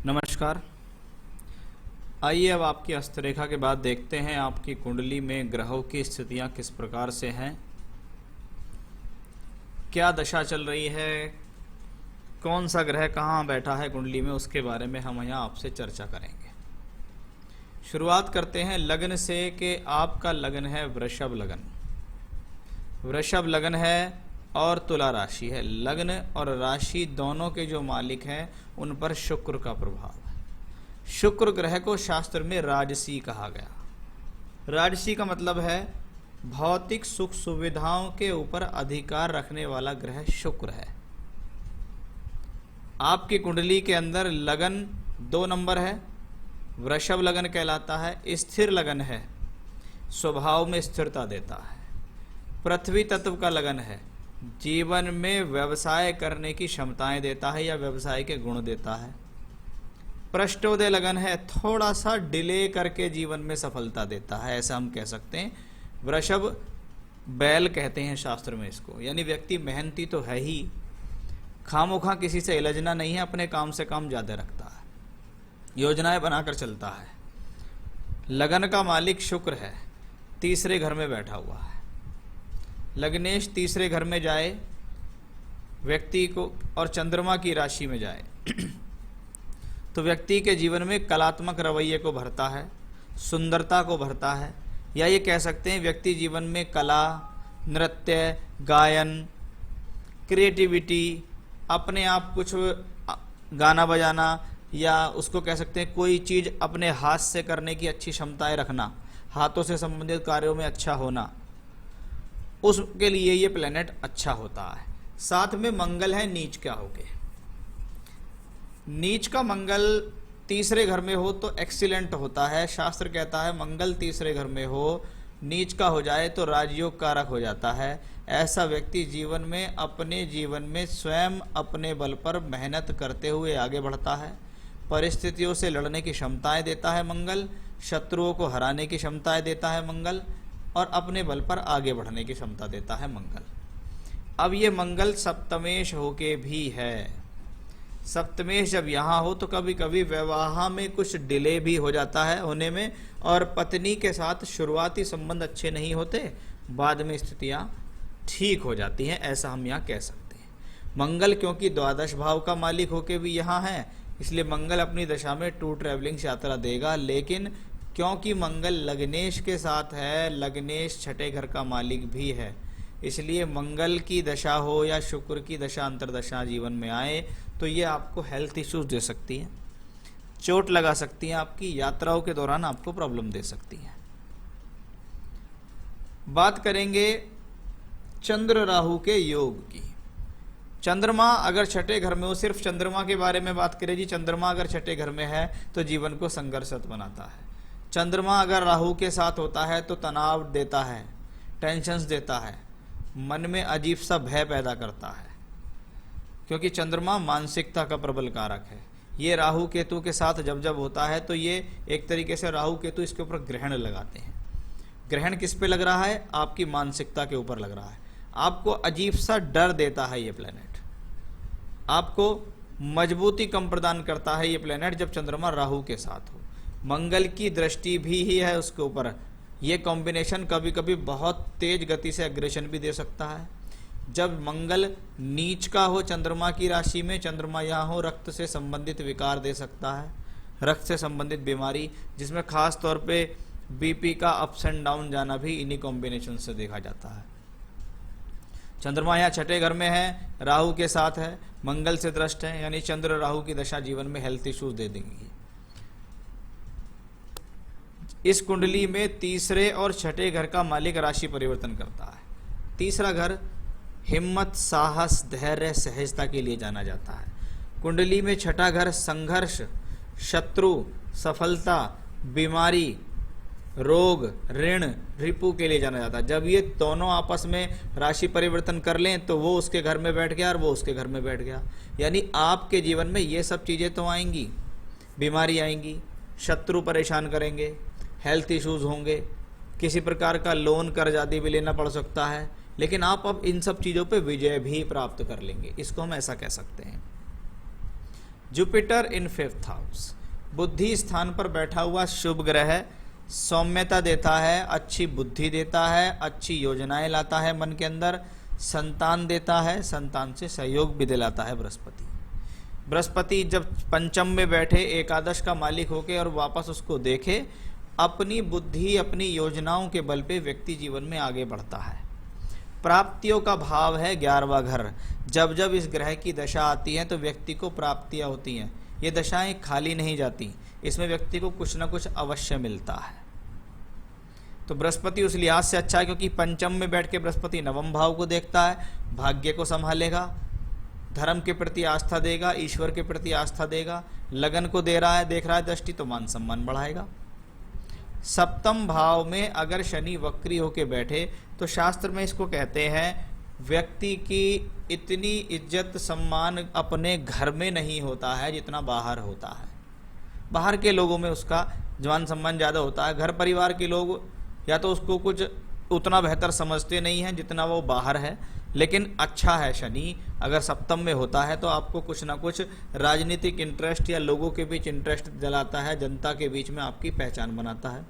नमस्कार। आइए अब आपकी हस्तरेखा के बाद देखते हैं आपकी कुंडली में ग्रहों की स्थितियां किस प्रकार से हैं, क्या दशा चल रही है, कौन सा ग्रह कहाँ बैठा है कुंडली में, उसके बारे में हम यहाँ आपसे चर्चा करेंगे। शुरुआत करते हैं लग्न से कि आपका लग्न है वृषभ लग्न। वृषभ लग्न है और तुला राशि है। लग्न और राशि दोनों के जो मालिक हैं उन पर शुक्र का प्रभाव है। शुक्र ग्रह को शास्त्र में राजसी कहा गया। राजसी का मतलब है भौतिक सुख सुविधाओं के ऊपर अधिकार रखने वाला ग्रह शुक्र है। आपकी कुंडली के अंदर लगन 2 नंबर है, वृषभ लगन कहलाता है। स्थिर लगन है, स्वभाव में स्थिरता देता है। पृथ्वी तत्व का लगन है, जीवन में व्यवसाय करने की क्षमताएं देता है या व्यवसाय के गुण देता है। पृष्ठोदय लगन है, थोड़ा सा डिले करके जीवन में सफलता देता है, ऐसा हम कह सकते हैं। वृषभ बैल कहते हैं शास्त्र में इसको, यानी व्यक्ति मेहनती तो है ही, खामोखा किसी से इलझना नहीं है, अपने काम से काम ज्यादा रखता है, योजनाएं बनाकर चलता है। लगन का मालिक शुक्र है, तीसरे घर में बैठा हुआ है। लग्नेश तीसरे घर में जाए व्यक्ति को और चंद्रमा की राशि में जाए तो व्यक्ति के जीवन में कलात्मक रवैये को भरता है, सुंदरता को भरता है, या ये कह सकते हैं व्यक्ति जीवन में कला, नृत्य, गायन, क्रिएटिविटी, अपने आप कुछ गाना बजाना, या उसको कह सकते हैं कोई चीज़ अपने हाथ से करने की अच्छी क्षमताएं रखना, हाथों से संबंधित कार्यों में अच्छा होना, उसके लिए ये प्लेनेट अच्छा होता है। साथ में मंगल है नीच क्या होके। नीच का मंगल तीसरे घर में हो तो एक्सीलेंट होता है। शास्त्र कहता है मंगल तीसरे घर में हो, नीच का हो जाए तो राजयोग कारक हो जाता है। ऐसा व्यक्ति जीवन में अपने जीवन में स्वयं अपने बल पर मेहनत करते हुए आगे बढ़ता है। परिस्थितियों से लड़ने की क्षमताएं देता है मंगल, शत्रुओं को हराने की क्षमताएं देता है मंगल, और अपने बल पर आगे बढ़ने की क्षमता देता है मंगल। अब ये मंगल सप्तमेश होके भी है। सप्तमेश जब यहाँ हो तो कभी कभी विवाह में कुछ डिले भी हो जाता है होने में, और पत्नी के साथ शुरुआती संबंध अच्छे नहीं होते, बाद में स्थितियाँ ठीक हो जाती हैं, ऐसा हम यहाँ कह सकते हैं। मंगल क्योंकि द्वादश भाव का मालिक होके भी यहाँ है, इसलिए मंगल अपनी दशा में टू ट्रैवलिंग यात्रा देगा। लेकिन क्योंकि मंगल लग्नेश के साथ है, लग्नेश छठे घर का मालिक भी है, इसलिए मंगल की दशा हो या शुक्र की दशा अंतरदशा जीवन में आए तो ये आपको हेल्थ इश्यूज दे सकती हैं, चोट लगा सकती हैं, आपकी यात्राओं के दौरान आपको प्रॉब्लम दे सकती हैं। बात करेंगे चंद्र राहु के योग की। चंद्रमा अगर छठे घर में हो, सिर्फ चंद्रमा के बारे में बात करें जी, चंद्रमा अगर छठे घर में है तो जीवन को संघर्षरत बनाता है। चंद्रमा अगर राहु के साथ होता है तो तनाव देता है, टेंशन्स देता है, मन में अजीब सा भय पैदा करता है, क्योंकि चंद्रमा मानसिकता का प्रबल कारक है। ये राहु केतु के साथ जब जब होता है तो ये एक तरीके से राहु केतु इसके ऊपर ग्रहण लगाते हैं। ग्रहण किस पे लग रहा है? आपकी मानसिकता के ऊपर लग रहा है। आपको अजीब सा डर देता है ये प्लेनेट, आपको मजबूती कम प्रदान करता है ये प्लेनेट जब चंद्रमा राहु के साथ हो। मंगल की दृष्टि भी ही है उसके ऊपर। ये कॉम्बिनेशन कभी कभी बहुत तेज गति से एग्रेशन भी दे सकता है। जब मंगल नीच का हो चंद्रमा की राशि में, चंद्रमा यहाँ हो, रक्त से संबंधित विकार दे सकता है, रक्त से संबंधित बीमारी, जिसमें खास तौर पे बीपी का अप्स एंड डाउन जाना भी इन्हीं कॉम्बिनेशन से देखा जाता है। चंद्रमा यहाँ छठे घर में है, राहु के साथ है, मंगल से दृष्ट है, यानी चंद्र राहु की दशा जीवन में हेल्थ इश्यूज दे देंगी। इस कुंडली में तीसरे और छठे घर का मालिक राशि परिवर्तन करता है। तीसरा घर हिम्मत, साहस, धैर्य, सहजता के लिए जाना जाता है। कुंडली में छठा घर संघर्ष, शत्रु, सफलता, बीमारी, रोग, ऋण, रिपु के लिए जाना जाता है। जब ये दोनों आपस में राशि परिवर्तन कर लें तो वो उसके घर में बैठ गया और वो उसके घर में बैठ गया, यानी आपके जीवन में ये सब चीज़ें तो आएंगी, बीमारी आएंगी, शत्रु परेशान करेंगे, हेल्थ इश्यूज होंगे, किसी प्रकार का लोन कर्ज आदि भी लेना पड़ सकता है, लेकिन आप अब इन सब चीज़ों पे विजय भी प्राप्त कर लेंगे, इसको हम ऐसा कह सकते हैं। जुपिटर इन 5th हाउस, बुद्धि स्थान पर बैठा हुआ शुभ ग्रह सौम्यता देता है, अच्छी बुद्धि देता है, अच्छी योजनाएं लाता है मन के अंदर, संतान देता है, संतान से सहयोग भी दिलाता है बृहस्पति। बृहस्पति जब पंचम में बैठे एकादश का मालिक होके और वापस उसको देखे, अपनी बुद्धि अपनी योजनाओं के बल पे व्यक्ति जीवन में आगे बढ़ता है। प्राप्तियों का भाव है 11वां घर। जब जब इस ग्रह की दशा आती है तो व्यक्ति को प्राप्तियां होती हैं। ये दशाएं खाली नहीं जाती, इसमें व्यक्ति को कुछ ना कुछ अवश्य मिलता है। तो बृहस्पति उस लिहाज से अच्छा है क्योंकि पंचम में बैठ के बृहस्पति नवम भाव को देखता है, भाग्य को संभालेगा, धर्म के प्रति आस्था देगा, ईश्वर के प्रति आस्था देगा, लगन को दे रहा है, देख रहा है दृष्टि, तो मान सम्मान बढ़ाएगा। सप्तम भाव में अगर शनि वक्री होके बैठे तो शास्त्र में इसको कहते हैं व्यक्ति की इतनी इज्जत सम्मान अपने घर में नहीं होता है जितना बाहर होता है। बाहर के लोगों में उसका मान सम्मान ज़्यादा होता है। घर परिवार के लोग या तो उसको कुछ उतना बेहतर समझते नहीं हैं जितना वो बाहर है। लेकिन अच्छा है शनि अगर सप्तम में होता है तो आपको कुछ ना कुछ राजनीतिक इंटरेस्ट या लोगों के बीच इंटरेस्ट दिलाता है, जनता के बीच में आपकी पहचान बनाता है।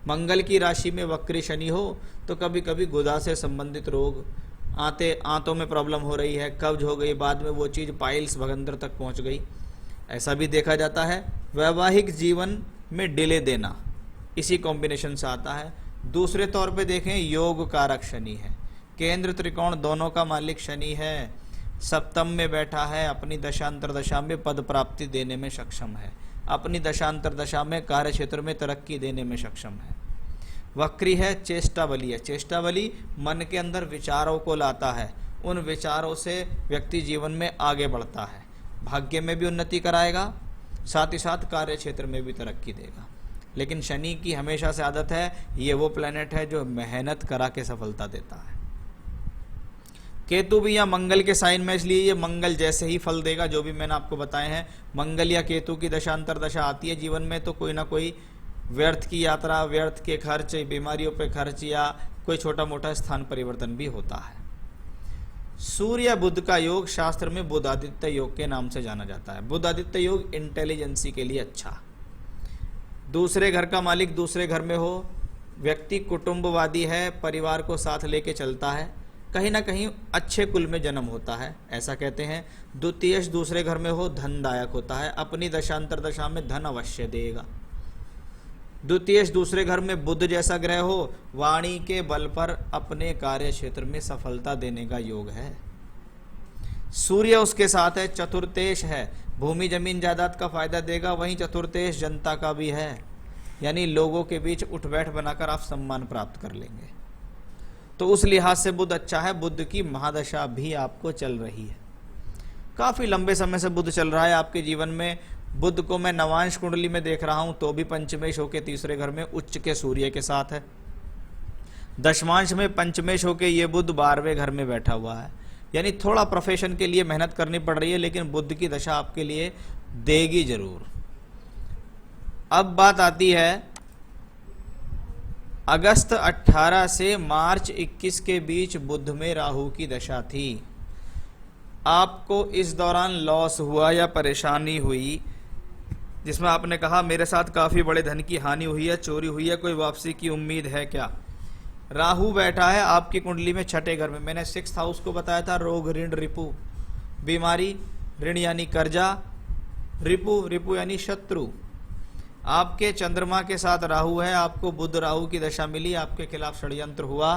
मंगल की राशि में वक्री शनि हो तो कभी कभी गुदा से संबंधित रोग, आंतों में प्रॉब्लम हो रही है, कब्ज हो गई, बाद में वो चीज़ पाइल्स भगंदर तक पहुंच गई, ऐसा भी देखा जाता है। वैवाहिक जीवन में डिले देना इसी कॉम्बिनेशन से आता है। दूसरे तौर पे देखें योग कारक शनि है, केंद्र त्रिकोण दोनों का मालिक शनि है, सप्तम में बैठा है, अपनी दशांतर दशा में पद प्राप्ति देने में सक्षम है, अपनी दशांतर दशा में कार्य क्षेत्र में तरक्की देने में सक्षम है। वक्री है, चेष्टा बली है, चेष्टा बली मन के अंदर विचारों को लाता है, उन विचारों से व्यक्ति जीवन में आगे बढ़ता है, भाग्य में भी उन्नति कराएगा, साथ ही साथ कार्य क्षेत्र में भी तरक्की देगा। लेकिन शनि की हमेशा से आदत है, ये वो प्लेनेट है जो मेहनत करा के सफलता देता है। केतु भी या मंगल के साइन में, इसलिए ये मंगल जैसे ही फल देगा जो भी मैंने आपको बताए हैं। मंगल या केतु की दशांतर दशा आती है जीवन में तो कोई ना कोई व्यर्थ की यात्रा, व्यर्थ के खर्च, बीमारियों पे खर्च या कोई छोटा मोटा स्थान परिवर्तन भी होता है। सूर्य बुध का योग शास्त्र में बुध आदित्य योग के नाम से जाना जाता है। बुध आदित्य योग इंटेलिजेंसी के लिए अच्छा। दूसरे घर का मालिक दूसरे घर में हो, व्यक्ति कुटुंबवादी है, परिवार को साथ लेके चलता है, कहीं ना कहीं अच्छे कुल में जन्म होता है ऐसा कहते हैं। द्वितीयश दूसरे घर में हो, धनदायक होता है, अपनी दशांतर दशा में धन अवश्य देगा। द्वितीयश दूसरे घर में बुध जैसा ग्रह हो, वाणी के बल पर अपने कार्य क्षेत्र में सफलता देने का योग है। सूर्य उसके साथ है, चतुर्थेश है, भूमि जमीन जायदाद का फायदा देगा, वहीं चतुर्थेश जनता का भी है, यानी लोगों के बीच उठ बैठ बनाकर आप सम्मान प्राप्त कर लेंगे। तो उस लिहाज से बुध अच्छा है। बुध की महादशा भी आपको चल रही है, काफी लंबे समय से बुध चल रहा है आपके जीवन में। बुध को मैं नवांश कुंडली में देख रहा हूं तो भी पंचमेश होके तीसरे घर में उच्च के सूर्य के साथ है। दशमांश में पंचमेश होके ये बुध 12वें घर में बैठा हुआ है, यानी थोड़ा प्रोफेशन के लिए मेहनत करनी पड़ रही है, लेकिन बुध की दशा आपके लिए देगी जरूर। अब बात आती है अगस्त 18 से मार्च 21 के बीच बुध में राहु की दशा थी। आपको इस दौरान लॉस हुआ या परेशानी हुई, जिसमें आपने कहा मेरे साथ काफ़ी बड़े धन की हानि हुई है, चोरी हुई है, कोई वापसी की उम्मीद है क्या? राहु बैठा है आपकी कुंडली में छठे घर में। मैंने 6th हाउस को बताया था, रोग ऋण रिपु, बीमारी, ऋण यानी कर्जा, रिपु यानी शत्रु। आपके चंद्रमा के साथ राहु है, आपको बुध राहु की दशा मिली, आपके खिलाफ षड्यंत्र हुआ,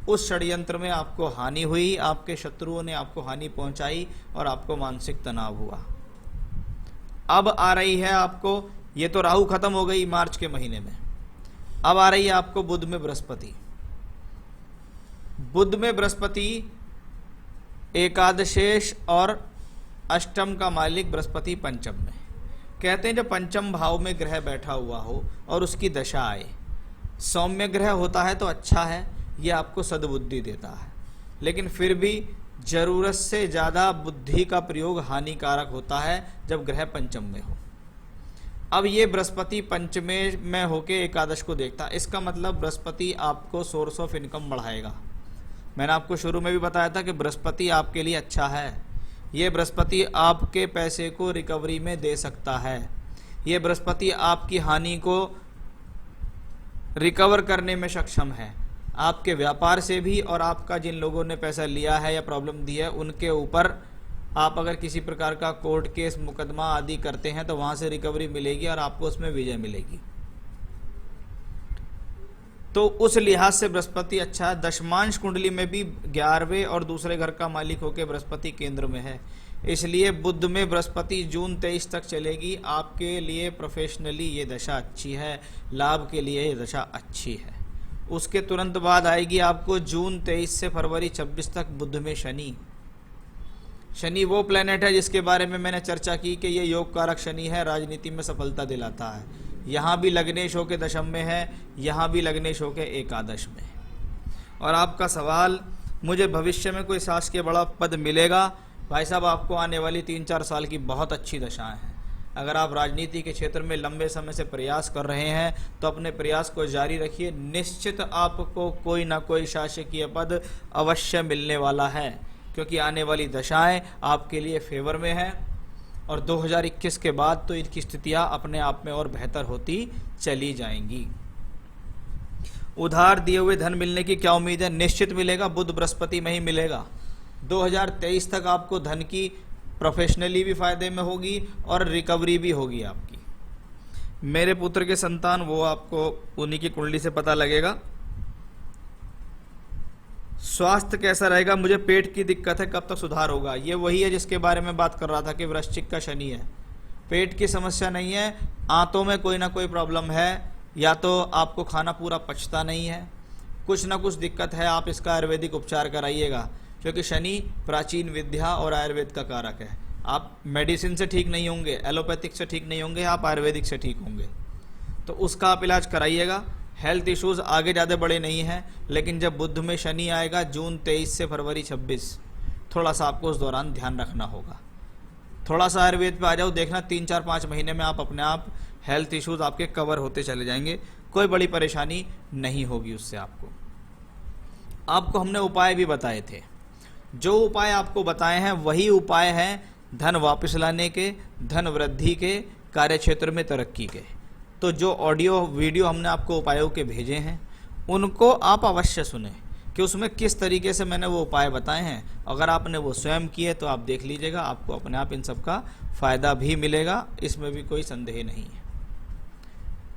उस षड्यंत्र में आपको हानि हुई, आपके शत्रुओं ने आपको हानि पहुंचाई और आपको मानसिक तनाव हुआ। अब आ रही है आपको, ये तो राहु खत्म हो गई मार्च के महीने में, अब आ रही है आपको बुध में बृहस्पति। बुध में बृहस्पति एकादशेश और अष्टम का मालिक बृहस्पति पंचम में। कहते हैं जब पंचम भाव में ग्रह बैठा हुआ हो और उसकी दशा आए, सौम्य ग्रह होता है तो अच्छा है, ये आपको सद्बुद्धि देता है, लेकिन फिर भी जरूरत से ज़्यादा बुद्धि का प्रयोग हानिकारक होता है जब ग्रह पंचम में हो। अब ये बृहस्पति पंचमे में होके एकादश को देखता है, इसका मतलब बृहस्पति आपको सोर्स ऑफ इनकम बढ़ाएगा। मैंने आपको शुरू में भी बताया था कि बृहस्पति आपके लिए अच्छा है, ये बृहस्पति आपके पैसे को रिकवरी में दे सकता है। ये बृहस्पति आपकी हानि को रिकवर करने में सक्षम है, आपके व्यापार से भी, और आपका जिन लोगों ने पैसा लिया है या प्रॉब्लम दी है उनके ऊपर आप अगर किसी प्रकार का कोर्ट केस मुकदमा आदि करते हैं तो वहां से रिकवरी मिलेगी और आपको उसमें विजय मिलेगी। तो उस लिहाज से बृहस्पति अच्छा है। दशमांश कुंडली में भी 11वें और दूसरे घर का मालिक होकर बृहस्पति केंद्र में है, इसलिए बुध में बृहस्पति जून 23 तक चलेगी। आपके लिए प्रोफेशनली ये दशा अच्छी है, लाभ के लिए ये दशा अच्छी है। उसके तुरंत बाद आएगी आपको जून 23 से फरवरी 26 तक बुध में शनि। शनि वो प्लेनेट है जिसके बारे में मैंने चर्चा की कि ये योग कारक शनि है, राजनीति में सफलता दिलाता है। यहाँ भी लग्नेश होके दशम में है, यहाँ भी लग्नेश होके एकादश में। और आपका सवाल, मुझे भविष्य में कोई शासकीय बड़ा पद मिलेगा? भाई साहब, आपको आने वाली 3-4 साल की बहुत अच्छी दशाएं हैं। अगर आप राजनीति के क्षेत्र में लंबे समय से प्रयास कर रहे हैं तो अपने प्रयास को जारी रखिए, निश्चित आपको कोई ना कोई शासकीय पद अवश्य मिलने वाला है, क्योंकि आने वाली दशाएं आपके लिए फेवर में है। और 2021 के बाद तो इनकी स्थितियां अपने आप में और बेहतर होती चली जाएंगी। उधार दिए हुए धन मिलने की क्या उम्मीद है? निश्चित मिलेगा, बुध बृहस्पति में ही मिलेगा। 2023 तक आपको धन की प्रोफेशनली भी फायदे में होगी और रिकवरी भी होगी आपकी। मेरे पुत्र के संतान, वो आपको उन्हीं की कुंडली से पता लगेगा। स्वास्थ्य कैसा रहेगा? मुझे पेट की दिक्कत है, कब तक सुधार होगा? ये वही है जिसके बारे में बात कर रहा था कि वृश्चिक का शनि है। पेट की समस्या नहीं है, आंतों में कोई ना कोई प्रॉब्लम है, या तो आपको खाना पूरा पचता नहीं है, कुछ ना कुछ दिक्कत है। आप इसका आयुर्वेदिक उपचार कराइएगा, क्योंकि शनि प्राचीन विद्या और आयुर्वेद का कारक है। आप मेडिसिन से ठीक नहीं होंगे, एलोपैथिक से ठीक नहीं होंगे, आप आयुर्वेदिक से ठीक होंगे, तो उसका आप इलाज कराइएगा। हेल्थ इश्यूज आगे ज़्यादा बड़े नहीं हैं, लेकिन जब बुध में शनि आएगा जून 23 से फरवरी 26, थोड़ा सा आपको उस दौरान ध्यान रखना होगा। थोड़ा सा आयुर्वेद पे आ जाओ, देखना 3-4-5 महीने में आप अपने आप हेल्थ इश्यूज आपके कवर होते चले जाएंगे, कोई बड़ी परेशानी नहीं होगी उससे। आपको हमने उपाय भी बताए थे, जो उपाय आपको बताए हैं वही उपाय हैं धन वापस लाने के, धन वृद्धि के, कार्य क्षेत्र में तरक्की के। तो जो ऑडियो वीडियो हमने आपको उपायों के भेजे हैं उनको आप अवश्य सुने कि उसमें किस तरीके से मैंने वो उपाय बताए हैं। अगर आपने वो स्वयं किए तो आप देख लीजिएगा, आपको अपने आप इन सब का फायदा भी मिलेगा, इसमें भी कोई संदेह नहीं है।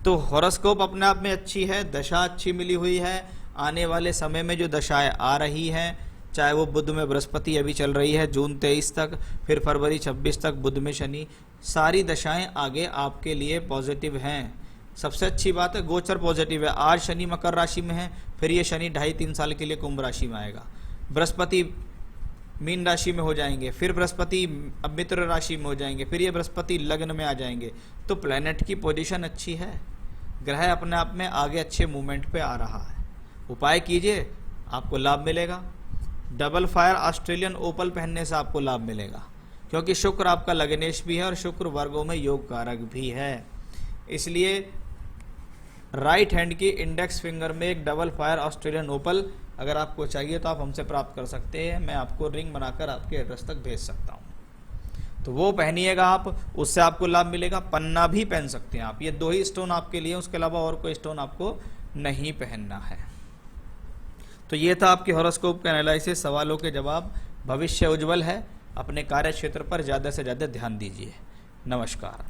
तो हॉरोस्कोप अपने आप में अच्छी है, दशा अच्छी मिली हुई है। आने वाले समय में जो दशाएं आ रही हैं, चाहे वो बुध में बृहस्पति अभी चल रही है जून 23 तक, फिर फरवरी 26 तक बुध में शनि, सारी दशाएं आगे आपके लिए पॉजिटिव हैं। सबसे अच्छी बात है गोचर पॉजिटिव है। आज शनि मकर राशि में है, फिर ये शनि 2.5-3 साल के लिए कुंभ राशि में आएगा। बृहस्पति मीन राशि में हो जाएंगे, फिर बृहस्पति मित्र राशि में हो जाएंगे, फिर ये बृहस्पति लग्न में आ जाएंगे। तो प्लैनेट की पोजीशन अच्छी है, ग्रह अपने आप में आगे अच्छे मूवमेंट पे आ रहा है। उपाय कीजिए, आपको लाभ मिलेगा। डबल फायर ऑस्ट्रेलियन ओपल पहनने से आपको लाभ मिलेगा, क्योंकि शुक्र आपका लग्नेश भी है और शुक्र वर्गों में योग कारक भी है। इसलिए राइट हैंड की इंडेक्स फिंगर में एक डबल फायर ऑस्ट्रेलियन ओपल अगर आपको चाहिए तो आप हमसे प्राप्त कर सकते हैं। मैं आपको रिंग बनाकर आपके एड्रेस तक भेज सकता हूँ, तो वो पहनिएगा आप, उससे आपको लाभ मिलेगा। पन्ना भी पहन सकते हैं आप, ये 2 ही स्टोन आपके लिए, उसके अलावा और कोई स्टोन आपको नहीं पहनना है। तो ये था आपके हॉरोस्कोप का एनालिसिस, सवालों के जवाब। भविष्य उज्जवल है, अपने कार्य क्षेत्र पर ज़्यादा से ज़्यादा ध्यान दीजिए। नमस्कार।